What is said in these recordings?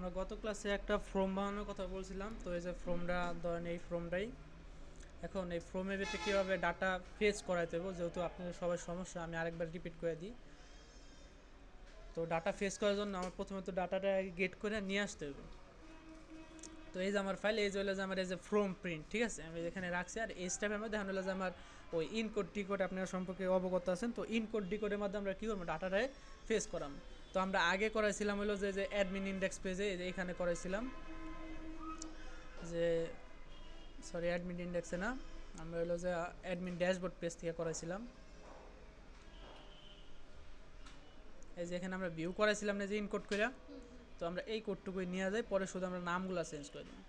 আমরা গত ক্লাসে একটা ফর্ম বানানোর কথা বলছিলাম। তো এই যে ফর্মটা ধরেন এই ফর্মটাই, এখন এই ফর্মের ভিতরে কীভাবে ডাটা ফেচ করাইতে হবে, যেহেতু আপনাদের সবাই সমস্যা, আমি আরেকবার রিপিট করে দিই। তো ডাটা ফেচ করার জন্য আমার প্রথমে তো ডাটাটা গেট করে নিয়ে আসতে হবে। তো এই যে আমার ফাইল, এই যে হলো যে আমার এই যে ফ্রম প্রিন্ট, ঠিক আছে, আমি এখানে রাখছি। আর এই স্টেপের মধ্যে এখন হলো যে আমার ওই ইনকোড ডিকোড আপনারা সম্পর্কে অবগত আছেন। তো ইনকোড ডিকোডের মাধ্যমে আমরা কী করবো, ডাটাটায় ফেস করাম। তো আমরা আগে করাইছিলাম হলো যে অ্যাডমিন ইন্ডেক্স পেজে, এই যে এখানে করাইছিলাম যে, সরি অ্যাডমিন ইন্ডেক্সে না, আমরা হলো যে অ্যাডমিন ড্যাশবোর্ড পেজ থেকে করাইছিলাম। এই যে এখানে আমরা ভিউ করাইছিলাম না যে ইনকোড করে, তো আমরা এই কোডটুকুই নিয়ে যাই, পরে শুধু আমরা নামগুলো চেঞ্জ করে দিই।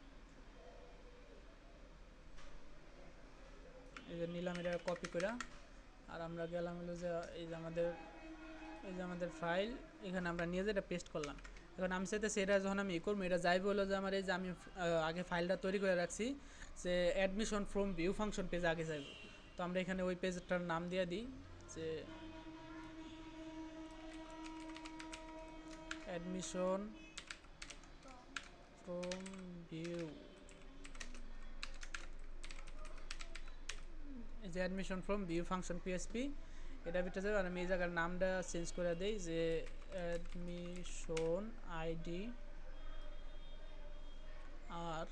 এই যে নিলাম এটা কপি করে, আর আমরা গেলাম হলো যে এই যে আমাদের ফাইল, এখানে আমরা নিয়ে যে এটা পেস্ট করলাম। এখন আমি চাইতেছি এটা যখন আমি করবো, এটা যাইবে হলো যে আমার এই যে আমি আগে ফাইলটা তৈরি করে রাখছি যে অ্যাডমিশন ফ্রম ভিউ ফাংশন পেজে আগে যাইব। তো আমরা এখানে ওই পেজটার নাম দিয়ে দিই যে অ্যাডমিশন ফ্রম ভিউ, এই যে admission from view function PSP, এটা ভিতরে যাবে। আর আমি এই জায়গার নামটা চেঞ্জ করে দিই যে অ্যাডমিশন আইডি, আর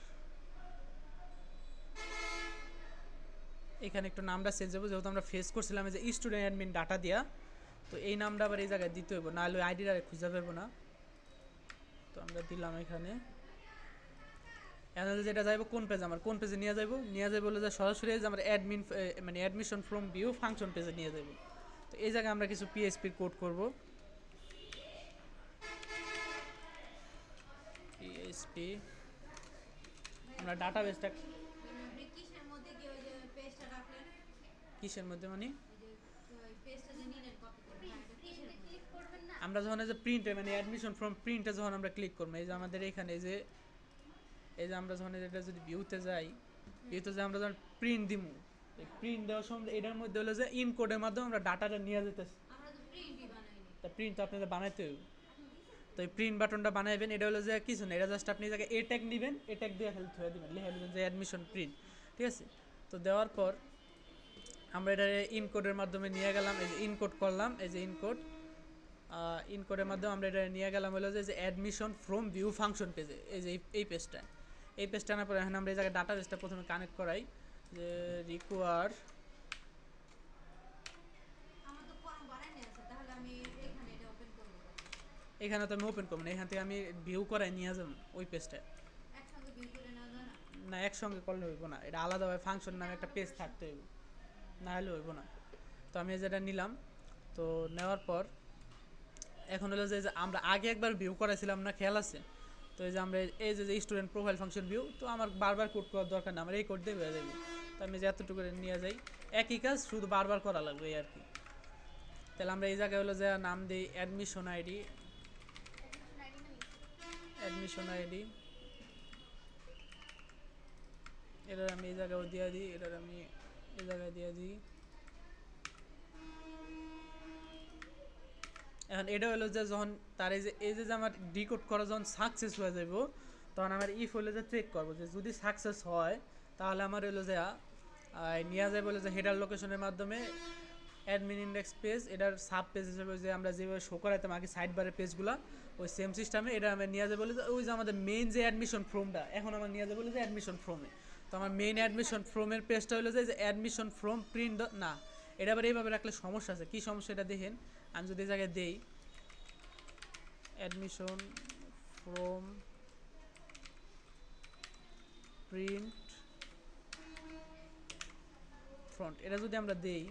এখানে একটু নামটা চেঞ্জ হবে, যেহেতু আমরা ফেস করছিলাম যে স্টুডেন্ট অ্যাডমিন ডাটা দিয়া, তো এই নামটা আবার এই জায়গায় দিতে হইব, নাহলে ওই আইডিটা খুঁজে পাবো না। তো আমরা দিলাম এখানে। এখন যেটা যাইব কোন পেজ, আমার কোন পেজে নিয়ে যাইব বলে যে সরাসরি যে আমার অ্যাডমিন মানে অ্যাডমিশন ফ্রম ভিউ ফাংশন পেজে নিয়ে যাইব। তো এই জায়গায় আমরা কিছু পিএইচপি কোড করব। পিএইচপি আমরা ডাটাবেসটা কিসের মধ্যে মানে আমরা যখন এই যে প্রিন্টে মানে অ্যাডমিশন ফ্রম প্রিন্টে যখন আমরা ক্লিক করবো, এই যে আমাদের এখানে এই যে আমরা যখন এটা যদি ভিউতে যাই আমরা যখন প্রিন্ট দিমু, প্রিন্ট দেওয়ার সময় এটার মধ্যে হলো যে ইনকোডের মাধ্যমে আমরা ডাটাটা নিয়ে যেতেছি। তা প্রিন্ট তো আপনাদের বানাইতে হবে। তো এই প্রিন্ট বাটনটা বানাইবেন, এটা হলো যে কিছু না, এটা জাস্ট আপনি জায়গায় এ ট্যাগ নেবেন, এ ট্যাগ দিয়ে হেল্প হয়ে দেবেন, লিখে দেবেন যে অ্যাডমিশন প্রিন্ট, ঠিক আছে। তো দেওয়ার পর আমরা এটা ইনকোডের মাধ্যমে নিয়ে গেলাম, এই যে ইনকোড করলাম, এই যে ইনকোডের মাধ্যমে আমরা এটা নিয়ে গেলাম হলো যে অ্যাডমিশন ফ্রম ভিউ ফাংশন পেজে, এই যে এই পেজটা আনার পরে এখন আমরা এই জায়গায় ডাটাবেসটা প্রথমে কানেক্ট করাই যে রিকোয়ার, এখানে তো আমি ওপেন করবো না, এখান থেকে আমি ভিউ করাই নিয়ে যাবো ওই পেজটা। না একসঙ্গে করলে হইব না, এটা আলাদাভাবে ফাংশন নামে একটা পেজ থাকতে হইব, না হলে হইব না। তো আমি যেটা নিলাম, তো নেওয়ার পর এখন হলো যে আমরা আগে একবার ভিউ করাইছিলাম না, খেয়াল আছে? তো এই যে আমরা এই যে স্টুডেন্ট প্রোফাইল ফাংশন ভিউ, তো আমার বারবার কোড করার দরকার না, আমার এই কোড দিয়ে বেড়ে যাবে। তো আমি যে এতটুকু নিয়ে যাই, একই কাজ শুধু বারবার করা লাগবে এই আর কি। তাহলে আমরা এই জায়গায় হলো যে নাম দিই অ্যাডমিশন আইডি, এটার আমি এই জায়গায় দিয়ে দিই, এটার আমি এই জায়গায় দিয়ে দিই। এখন এটা হলো যে যখন তার এই যে আমার ডিকোড করা যখন সাকসেস হয়ে যাব, তখন আমার ইফ হলো যে চেক করবো যে যদি সাকসেস হয়, তাহলে আমার হলো যে নিয়ে যাবে বলে যে হেডার লোকেশনের মাধ্যমে অ্যাডমিন ইন্ডেক্স পেজ, এটার সাব পেজ হিসেবে যে আমরা যেভাবে শো করাইতাম আগে সাইড বারের পেজগুলো, ওই সেম সিস্টেমে এটা আমরা নিয়ে যাবে বলে যে ওই যে আমাদের মেইন যে অ্যাডমিশন ফর্মটা, এখন আমার নিয়ে যাবে বলে যে অ্যাডমিশন ফর্মে। তো আমার মেইন অ্যাডমিশন ফর্মের পেজটা হলো যে অ্যাডমিশন ফর্ম প্রিন্ট না, এটা আবার এইভাবে রাখলে সমস্যা আছে। কী সমস্যা এটা দেখেন, আমি যদি এই জায়গায় দেই অ্যাডমিশন ফ্রম প্রিন্ট ফ্রন্ট, এটা যদি আমরা দেই,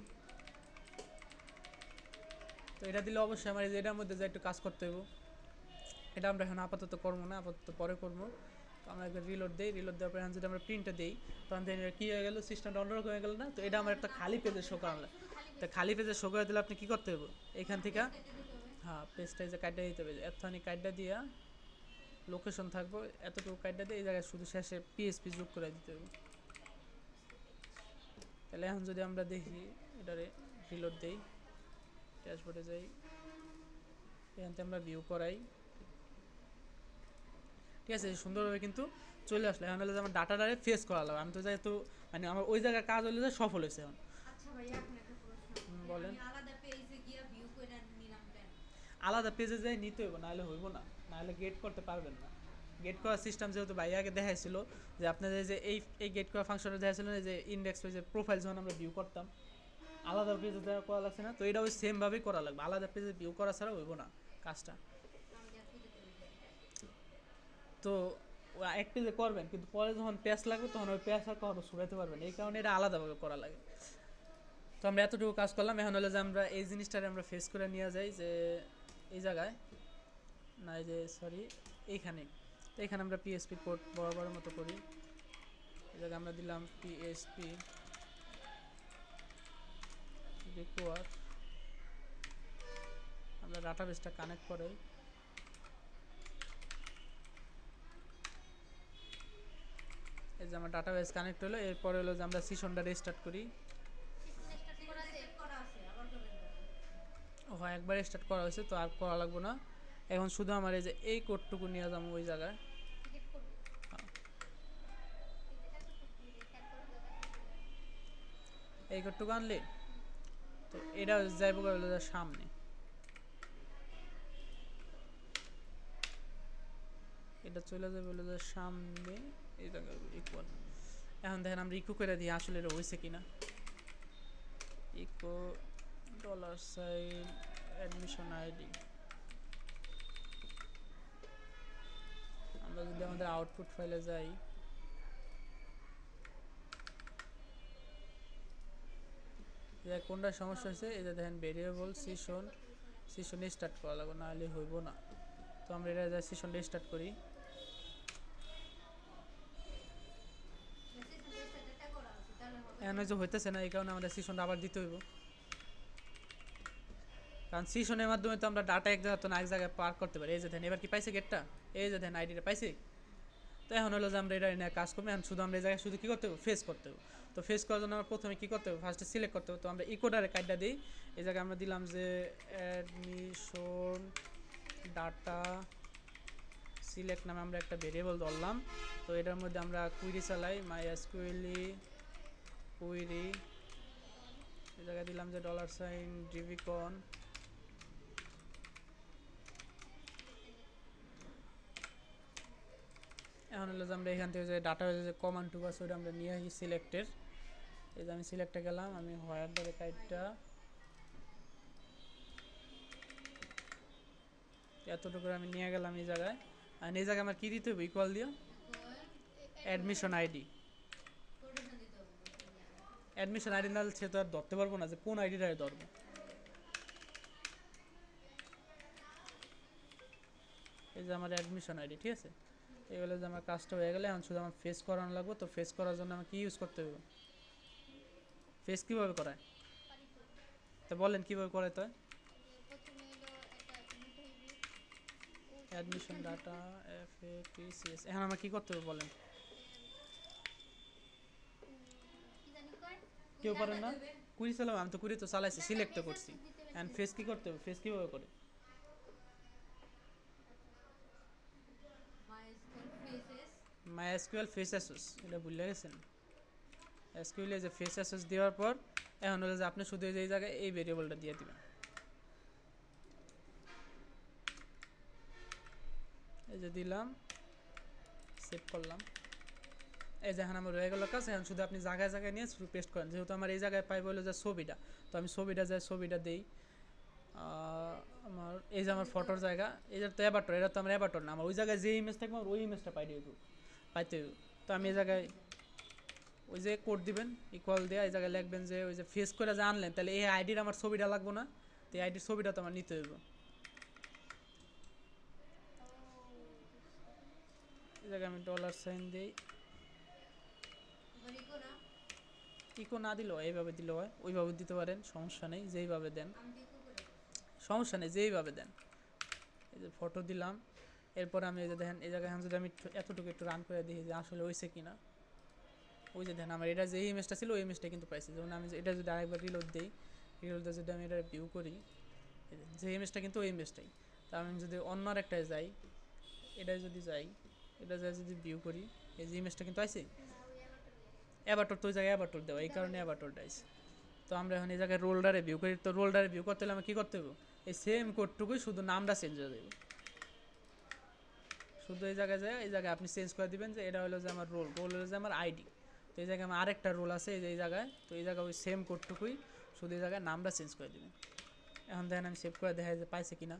তো এটা দিলে অবশ্যই আমার এটার মধ্যে যে একটু কাজ করতে হইব, এটা আমরা এখন আপাতত করবো না, আপাতত পরে করবো। তো আমরা একবার রিলোড দিই, রিলোড দেওয়ার পরে যদি আমরা প্রিন্টটা দিই, তখন কী হয়ে গেল, সিস্টেমটা অন্যরকম হয়ে গেল না। তো এটা আমার একটা খালি পেজে শো করানো, তো খালি পেজে শো করে দিলে আপনি কী করতে হবে, এখান থেকে হ্যাঁ পেজটা যে কার্ডটা দিতে হবে, এতখানি কার্ডটা দিয়া লোকেশন থাকবো, এতটুকু কার্ডটা দিয়ে এই জায়গায় শুধু শেষে পিএসপি যোগ করে দিতে হবে। তাহলে এখন যদি আমরা দেখি এটারে রিলোড দেই, ড্যাশবোর্ডে যাই, এখান থেকে আমরা ভিউ করাই, ঠিক আছে, সুন্দরভাবে কিন্তু চলে আসলে এখন হলো যে আমার ডাটাটারে ফেস করা লাগবে। আমি তো যেহেতু মানে আমার ওই জায়গায় কাজ হলে যে সফল হয়েছে এখন। আচ্ছা ভাইয়া এখন একটা প্রশ্ন, বলেন। আমি আলাদা পেজে গিয়া ভিউ করে নিলাম কেন? আলাদা পেজে যাই নিতে হইব, নাহলে হইব না, নাহলে গেট করতে পারবেন না। গেট করার সিস্টেম যেহেতু ভাইয়াকে দেখাইছিল যে আপনাদের যে এই গেট করা ফাংশনে দেখাইছিল না যে ইন্ডেক্স পেজে প্রোফাইল যখন আমরা ভিউ করতাম আলাদা পেজে দেওয়া করা লাগছে না, তো এটা ওই সেমভাবেই করা লাগবে, আলাদা পেজে ভিউ করা ছাড়া হইব না কাজটা। আমি যা খুঁজে পেয়েছি। তো এক পেজে করবেন কিন্তু পরে যখন প্যাচ লাগবে তখন ওই প্যাচ আর কখনো ছড়াইতে পারবেন, এই কারণে এটা আলাদাভাবে করা লাগে। তো আমরা এতটুকু কাজ করলাম, এখন হলো যে আমরা এই জিনিসটারে আমরা ফেস করে নিয়ে যাই যে এই জায়গায় না, এই যে সরি এইখানে। তো এখানে আমরা পিএসপি কোড বরাবর মতো করি, এই জায়গায় আমরা দিলাম পিএসপি রিকোয়ার, আমরা ডাটাবেসটা কানেক্ট করে এই যে আমার ডাটাবেস কানেক্ট হলো। এরপরে হলো যে আমরা সেশনটা রিস্টার্ট করি। ও হয় একবার স্টার্ট করা হয়েছে তো আর করা লাগবে না, এখন শুধু আমার এই যে এই কোডটুকু নিয়ে যাবো ওই জায়গায়। এই কোডটুকু আনলে তো এটা যাইব হলো যে সামনে, এটা চলে যাবে হলো যে সামনে এই জায়গায় ইকুয়াল। এখন দেখেন আমরা ইকো করে দিই আসলে এটা হয়েছে কিনা। ইকো $সাইন অ্যাডমিশন আইডি, আমরা যদি আমাদের আউটপুট ফাইলে যাই যে কোনটা সমস্যা হয়েছে, এই যে দেখেন ভেরিয়েবল সেশন স্টার্ট করা লাগবে, নাহলে হইব না। তো আমরা এটা যা সেশন স্টার্ট করি, এখন যে হইতেছে না এই কারণে আমাদের সেশনটা আবার দিতে হইব, কারণ সেশনের মাধ্যমে তো আমরা ডাটা এক জায়গা তো না এক জায়গায় পার করতে পারি। এই যে দেখেন এবার কি পাইছে গেটটা, এই যে দেখেন আইডিটা পাইছে। তো এখন হলো যে আমরা এটা নিয়ে কাজ করবো, এখন শুধু আমরা এই জায়গায় শুধু কী করতে হবে, ফেস করতে হবে। তো ফেস করার জন্য আমরা প্রথমে কী করতে হবে, ফার্স্টে সিলেক্ট করতে হবে। তো আমরা ইকোডারে কার্ডটা দিই, এই জায়গায় আমরা দিলাম যে অ্যাডমিশন ডাটা সিলেক্ট নামে আমরা একটা ভেরিয়েবল ধরলাম। তো এটার মধ্যে আমরা কুইরি চালাই, মাই এসকিউএলি কুইরি, এই জায়গায় দিলাম যে $সাইন ডিভিকন। এখন হলো যে আমরা এখান থেকে যে ডাটা যে কমান্ডটুকু আছে ওটা আমরা নিয়ে আসি সিলেক্টের, এই যে আমি সিলেক্টে গেলাম, আমি হোয়ার ধরে কাইটটা এতটুকু আমি নিয়ে গেলাম এই জায়গায়। আর এই জায়গায় আমার কী দিতে হবে, ইকুয়াল দিয়ে অ্যাডমিশন আইডি। অ্যাডমিশন আইডি নাহলে সে তো আর ধরতে পারবো না যে কোন আইডিটারে ধরবো। এই যে আমার অ্যাডমিশন আইডি, ঠিক আছে। এগুলো যে আমার কাজটা হয়ে গেলে এখন শুধু আমার ফেস করানো লাগবে। তো ফেস করার জন্য আমাকে কী ইউজ করতে হবে, ফেস কীভাবে করায় তা বলেন, কীভাবে করায় তো অ্যাডমিশন ডাটা FATCS, এখন আমার কী করতে হবে বলেন, কেউ পারেন না? কুড়ি চালাবো, আমি তো কুড়ি তো চালাইছি, সিলেক্ট তো করছি। এখন ফেস কী করতে হবে, ফেস কীভাবে করে, MySQL ফেস অ্যাসোস, এটা ভুলে গেছেন। এসকিউএল যে ফেস অ্যাসোস দেওয়ার পর এখন হলো যে আপনি শুধু এই জায়গায় এই ভেরিয়েবলটা দিয়ে দিবেন, এই যে দিলাম, সেভ করলাম। এই যে এখন আমার রয়ে গেল কাজ, এখন শুধু আপনি জায়গায় জায়গায় নিয়ে শুধু পেস্ট করেন। যেহেতু আমার এই জায়গায় পাই বলে যে ছবিটা, তো আমি ছবিটা যাই ছবিটা দিই। আমার এই যে আমার ফটোর জায়গা, এটা তো অ্যাবাটর, এটা তো আমার অ্যাবাটর না, আমার ওই জায়গায় যে ইমেজ থাকবে আমার ওই ইমেজটা পাইতে হইব। তো আমি এই জায়গায় ওই যে কোড দিবেন ইকুয়াল দিয়ে এই জায়গায় লিখবেন যে ওই যে ফেস করে যে আনলেন, তাহলে এই আইডির আমার ছবিটা লাগবো না, তো এই আইডির ছবিটা তো আমার নিতে হইব। এই জায়গায় আমি $সাইন দিই, ইকো না দিলেও এইভাবে দিলেও হয়, ওইভাবে দিতে পারেন, সমস্যা নেই, যেইভাবে দেন সমস্যা নেই, যেইভাবে দেন। এই যে ফটো দিলাম, এরপর আমি এই যে দেখেন এই জায়গায় যদি আমি এতটুকু একটু রান করে দেখি যে আসলে হয়েছে কিনা। ওই যে দেখেন আমার এটা যে ইমেজটা ছিল ওই ইমেজটা কিন্তু পাইছি। যেমন আমি এটা যদি আরেকবার রিলোড দিই, রিলোড দিয়ে যদি আমি এটা ভিউ করি, যে ইমেজটা কিন্তু ওই ইমেজটাই। তা আমি যদি অন্য আরেকটায় যাই, এটাই যদি যাই, এটা যা যদি ভিউ করি এই যে ইমেজটা কিন্তু আইছে না ওই অ্যাভাটার নেই। অ্যাবাটর তো ওই জায়গায় অ্যাবাটর দেওয়া এই কারণে অ্যাবাটরটা আইছে তো আমরা এখন এই জায়গায় রোলডারে ভিউ করি তো রোলডারে ভিউ করতে হলে আমরা কী করতে হবে এই সেম কোডটুকুই শুধু নামটা চেঞ্জ হয়ে যাবে শুধু এই জায়গায় যায় এই জায়গায় আপনি চেঞ্জ করে দিবেন যে এটা হলো যে আমার রোল রোল হলো যে আমার আইডি তো এই জায়গায় আমার আরেকটা রোল আছে এই যে এই জায়গায় তো এই জায়গায় ওই সেম কোডটুকুই শুধু এই জায়গায় নামটা চেঞ্জ করে দিবেন এখন দেখেন আমি সেভ করে দেখা যে পাইছে কিনা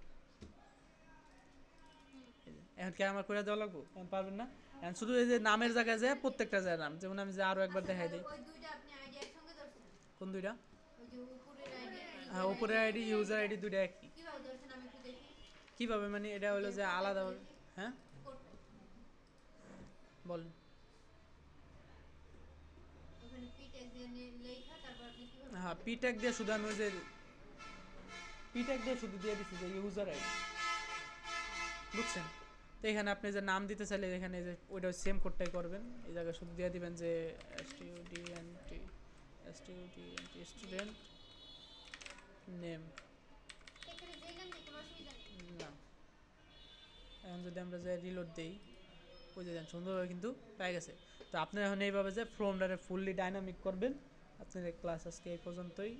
এখন কি আমার করে দেওয়া লাগবো এখন পারবেন না এখন শুধু এই যে নামের জায়গায় যায় প্রত্যেকটা যায় নাম যেমন আমি যে আরও একবার দেখাই দিই ওই দুইটা আপনি আইডি একসঙ্গে ধরছেন? কোন দুইটা ওই যে উপরের আইডি হ্যাঁ উপরের আইডি ইউজার আইডি দুইটা একই কিভাবে ধরছেন আমি একটু দেখি। কীভাবে মানে এটা হলো যে আলাদা হ্যাঁ কোডটা বলেন ওখানে পি ট্যাগ দিয়ে লেখা তারপর আপনি কিভাবে হ্যাঁ পি ট্যাগ দিয়ে শুধু আমি ওই যে পি ট্যাগ দিয়ে শুধু দিয়ে দিচ্ছি যে ইউজার আইডি বুঝছেন তো এখানে আপনি যে নাম দিতে চাইলে এখানে যে ওইটা সেম কোডটাই করবেন এই জায়গায় শুধু দিয়ে দিবেন যে স্টুডেন্ট নেম এখানে যেই নাম দিই কোনো অসুবিধা নেই। না এখন যদি আমরা যে রিলোড দেই ওই যে সুন্দরভাবে কিন্তু পেয়ে গেছে তো আপনারা এখন এইভাবে যে ফ্রমটারে ফুললি ডাইনামিক করবেন আপনাদের ক্লাস আজকে এই পর্যন্তই